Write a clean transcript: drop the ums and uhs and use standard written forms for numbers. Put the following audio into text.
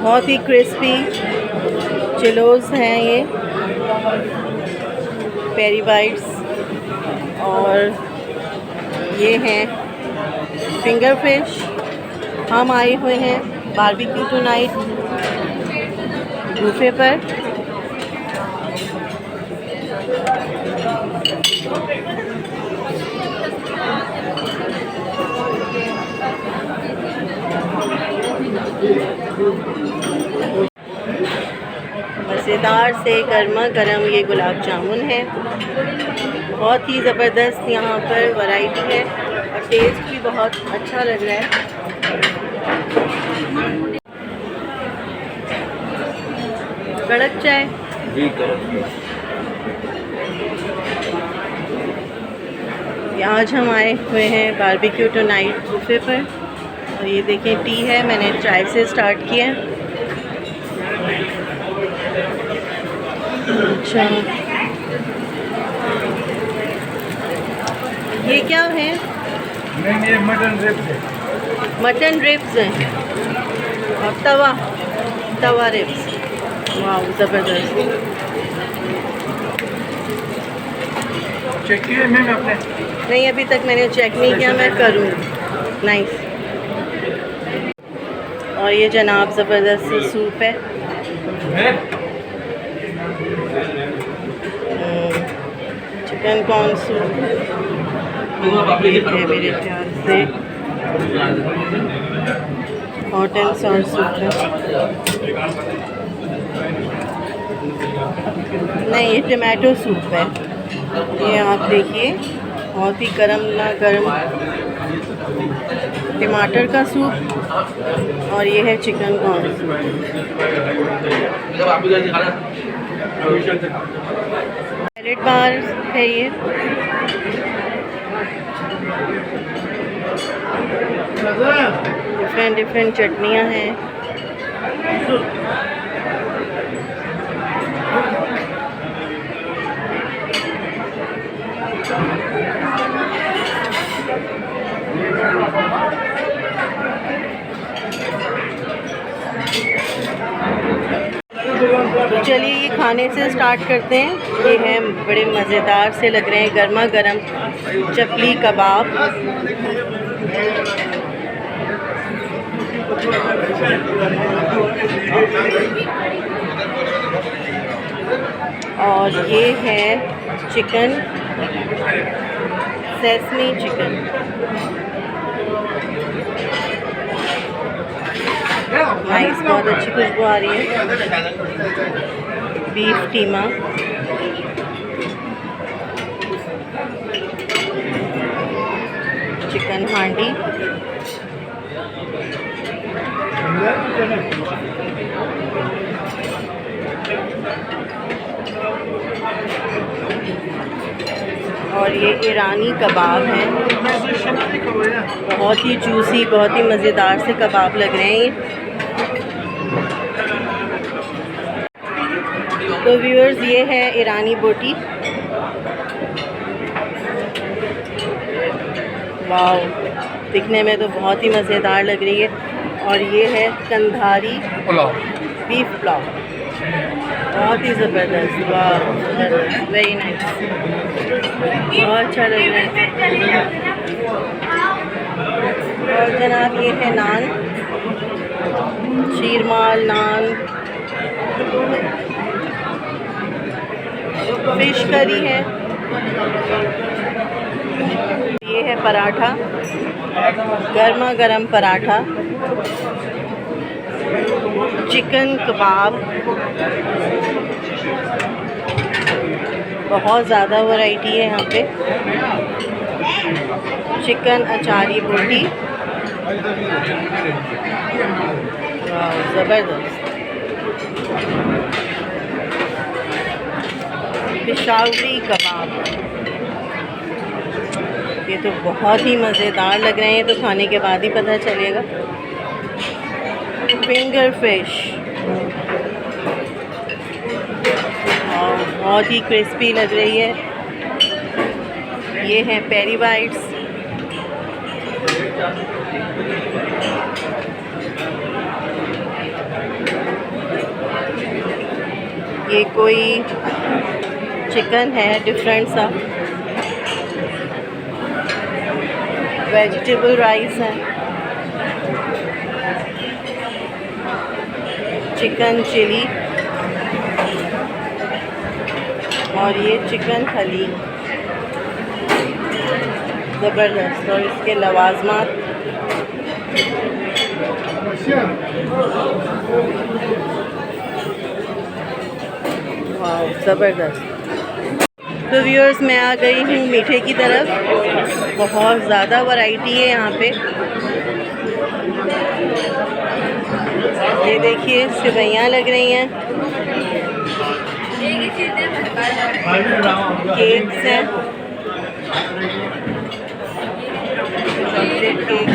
बहुत ही क्रिस्पी चिलोज़ हैं ये, पेरी बाइट्स। और ये हैं फिंगर फिश। हम आए हुए हैं बारबेक्यू टुनाइट बुफे पर। मज़ेदार से गर्मा गर्म ये गुलाब जामुन है। बहुत ही ज़बरदस्त यहाँ पर वैरायटी है और टेस्ट भी बहुत अच्छा लग रहा है। कड़क चाय जी, कड़क। आज हम आए हुए हैं बारबेक्यू टुनाइट बुफे पर और ये देखें टी है। मैंने चाय से स्टार्ट किया। अच्छा, ये क्या है? ये मटन रिब्स है। मटन रिब्स हैं और तवा रिब्स। वाह, ज़बरदस्त। चेक किए मैम आपने? नहीं, अभी तक मैंने चेक नहीं किया, मैं करूँगी। नाइस। और ये जनाब ज़बरदस्त सूप है। चिकन कॉर्न सूप है मेरे ख्याल से। हॉट एंड सॉल्ट सूप है। नहीं, ये टमाटो सूप है। ये आप देखिए, बहुत ही गर्म टमाटर का सूप। और ये है चिकन कॉर्न सूप। सैलेड बार है ये। डिफरेंट चटनियाँ हैं। तो चलिए ये खाने से स्टार्ट करते हैं। ये हैं बड़े मज़ेदार से लग रहे हैं, गर्मा गर्म चपली कबाब। और ये है चिकन सेसमी चिकन। नाइस, बहुत अच्छी खुशबू आ रही है। बीफ कीमा, चिकन हांडी, और ये ईरानी कबाब हैं। बहुत ही जूसी, बहुत ही मज़ेदार से कबाब लग रहे हैं ये। तो व्यूअर्स, ये है ईरानी बोटी। वाव, दिखने में तो बहुत ही मज़ेदार लग रही है। और ये है कंधारी बीफ पुलाव, बहुत ही ज़बरदस्त। वाह, वेरी नाइस, बहुत अच्छा लग रहा है। और जनाब ये है नान, शीरमाल नान, फिश करी है। ये है पराठा, गर्मा गर्म पराठा, चिकन कबाब। बहुत ज़्यादा वैरायटी है यहाँ पे। चिकन अचारी बोटी, ज़बरदस्त। पेशावरी कबाब, ये तो बहुत ही मज़ेदार लग रहे हैं, तो खाने के बाद ही पता चलेगा। फिंगर फिश, और बहुत ही क्रिस्पी लग रही है। ये हैं पेरी बाइट्स। ये कोई चिकन है डिफरेंट सा, वेजिटेबल राइस है, चिकन चिली और ये चिकन हलीम, ज़बरदस्त। और इसके लवाजमात वाह ज़बरदस्त। तो व्यूअर्स मैं आ गई हूँ मीठे की तरफ। बहुत ज़्यादा वैरायटी है यहाँ पे। ये देखिए सेवइयाँ लग रही हैं, केक्स हैं, चॉकलेट केक,